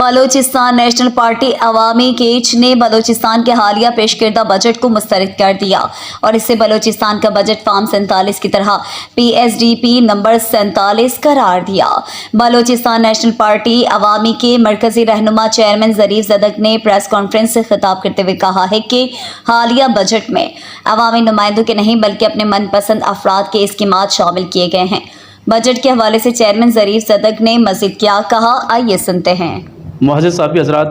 Balochistan national party عوامی catch نے بلوچستان کے حالیہ پیش کردہ بجٹ کو مسترد کر دیا اور اسے بلوچستان کا بجٹ فارم 47 کی طرح PSDP نمبر 47 قرار دیا۔ بلوچستان نیشنل پارٹی عوامی کے مرکزی رہنما چیئرمین ظریف زدک نے پریس کانفرنس سے خطاب کرتے ہوئے کہا ہے کہ حالیہ بجٹ میں عوامی نمائندوں کے نہیں بلکہ اپنے من پسند افراد کے اسکیمات شامل کیے گئے ہیں۔ بجٹ کے حوالے سے چیئرمین ظریف زدک نے مزید کیا کہا، آئیے سنتے ہیں۔ معزز صحافی حضرات،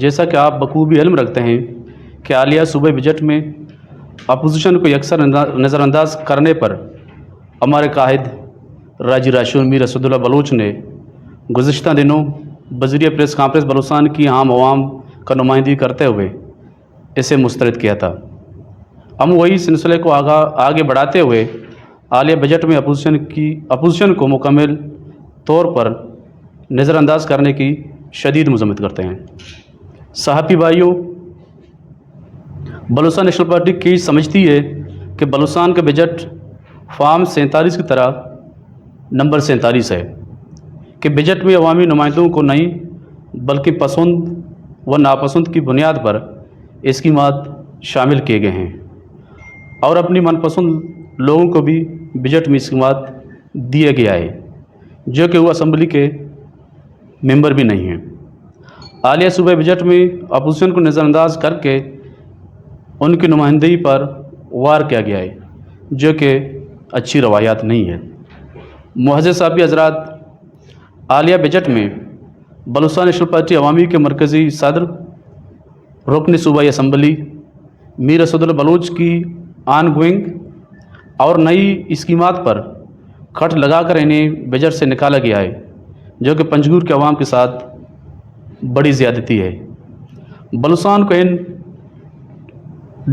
جیسا کہ آپ بخوبی علم رکھتے ہیں کہ حالیہ صوبائی بجٹ میں اپوزیشن کو یکسر نظر انداز کرنے پر ہمارے قائد راجی راشد میر اسد اللہ بلوچ نے گزشتہ دنوں بذریعہ پریس کانفرنس بلوچستان کی عام عوام کا نمائندگی کرتے ہوئے اسے مسترد کیا تھا۔ ہم وہی سلسلے کو آگے بڑھاتے ہوئے حالیہ بجٹ میں اپوزیشن کو مکمل طور پر نظر انداز کرنے کی شدید مذمت کرتے ہیں۔ صحافی بھائیوں، بلوچستان نیشنل پارٹی کی سمجھتی ہے کہ بلوچستان کا بجٹ فارم 47 کی طرح نمبر 47 ہے کہ بجٹ میں عوامی نمائندوں کو نہیں بلکہ پسند و ناپسند کی بنیاد پر اسکیمات شامل کیے گئے ہیں اور اپنی من پسند لوگوں کو بھی بجٹ میں اسکیمات دیا گیا ہے جو کہ وہ اسمبلی کے ممبر بھی نہیں ہیں۔ حالیہ صوبائی بجٹ میں اپوزیشن کو نظر انداز کر کے ان کی نمائندگی پر وار کیا گیا ہے جو کہ اچھی روایات نہیں ہے۔ معزز صحافی حضرات، حالیہ بجٹ میں بلوچستان نیشنل پارٹی عوامی کے مرکزی صدر رکن صوبائی اسمبلی میر اسد اللہ بلوچ کی آن گوئنگ اور نئی اسکیمات پر کٹ لگا کر انہیں بجٹ سے نکالا گیا ہے جو کہ پنجگور کے عوام کے ساتھ بڑی زیادتی ہے۔ بلوچستان کو ان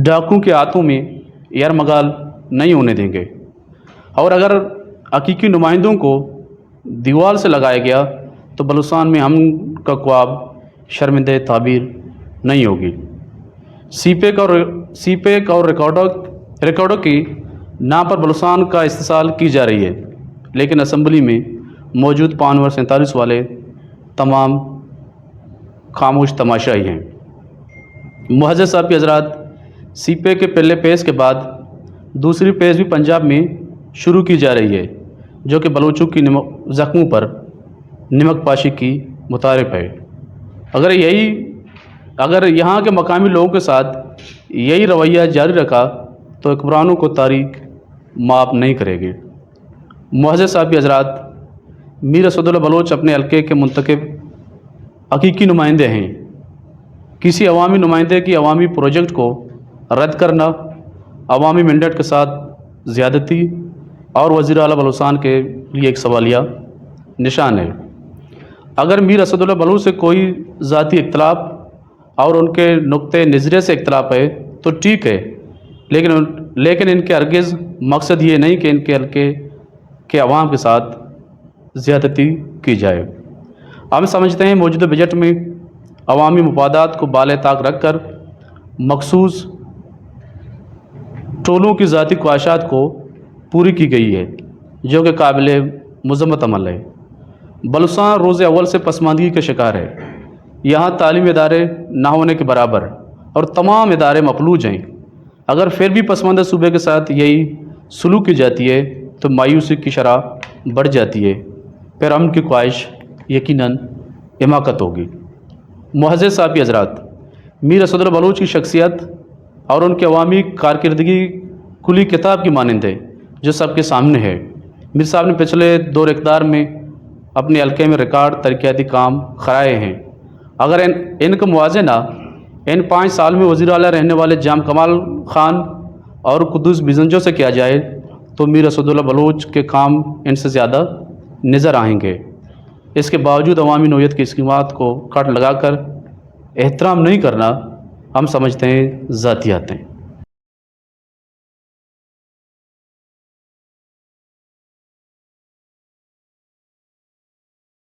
ڈاکوں کے ہاتھوں میں یرمغال نہیں ہونے دیں گے اور اگر حقیقی نمائندوں کو دیوار سے لگایا گیا تو بلوچستان میں امن کا خواب شرمندہ تعبیر نہیں ہوگی۔ سی پیک اور ریکارڈوں کی نام پر بلوچستان کا استحصال کی جا رہی ہے لیکن اسمبلی میں موجود 5 نمبر 47 والے تمام خاموش تماشائی ہیں۔ معزز صحافی حضرات، سی پے کے پہلے پیج کے بعد دوسری پیج بھی پنجاب میں شروع کی جا رہی ہے جو کہ بلوچوں کی زخموں پر نمک پاشی کی متعارف ہے۔ اگر یہاں کے مقامی لوگوں کے ساتھ یہی رویہ جاری رکھا تو حکمرانوں کو تاریخ معاف نہیں کرے گی۔ معزز صحافی حضرات، میر اسد اللہ بلوچ اپنے حلقے کے منتخب حقیقی نمائندے ہیں۔ کسی عوامی نمائندے کی عوامی پروجیکٹ کو رد کرنا عوامی مینڈیٹ کے ساتھ زیادتی اور وزیر اعلیٰ بلوچستان کے لیے ایک سوالیہ نشان ہے۔ اگر میر اسد اللہ بلوچ سے کوئی ذاتی اختلاف اور ان کے نقطۂ نظریے سے اختلاف ہے تو ٹھیک ہے، لیکن ان کے ہرگز مقصد یہ نہیں کہ ان کے حلقے کے عوام کے ساتھ زیادتی کی جائے۔ ہم سمجھتے ہیں موجودہ بجٹ میں عوامی مفادات کو بالائے طاق رکھ کر مخصوص ٹولوں کی ذاتی خواہشات کو پوری کی گئی ہے جو کہ قابل مذمت عمل ہے۔ بلوچستان روز اول سے پسماندگی کا شکار ہے۔ یہاں تعلیمی ادارے نہ ہونے کے برابر اور تمام ادارے مفلوج ہیں۔ اگر پھر بھی پسماندہ صوبے کے ساتھ یہی سلوک کی جاتی ہے تو مایوسی کی شرح بڑھ جاتی ہے، پھر امن کی خواہش یقیناً حماقت ہوگی۔ معزز صحافی حضرات، میر اسد اللہ بلوچ کی شخصیت اور ان کی عوامی کارکردگی کھلی کتاب کی مانند ہے جو سب کے سامنے ہے۔ میر صاحب نے پچھلے دور اقتدار میں اپنے حلقے میں ریکارڈ ترقیاتی کام کرائے ہیں۔ اگر ان کا موازنہ ان 5 سال میں وزیر اعلیٰ رہنے والے جام کمال خان اور قدوس بیزنجو سے کیا جائے تو میر اسد اللہ بلوچ کے کام ان سے زیادہ نظر آئیں گے۔ اس کے باوجود عوامی نوعیت کی اسکیمات کو کٹ لگا کر احترام نہیں کرنا ہم سمجھتے ہیں ذاتیات ہیں۔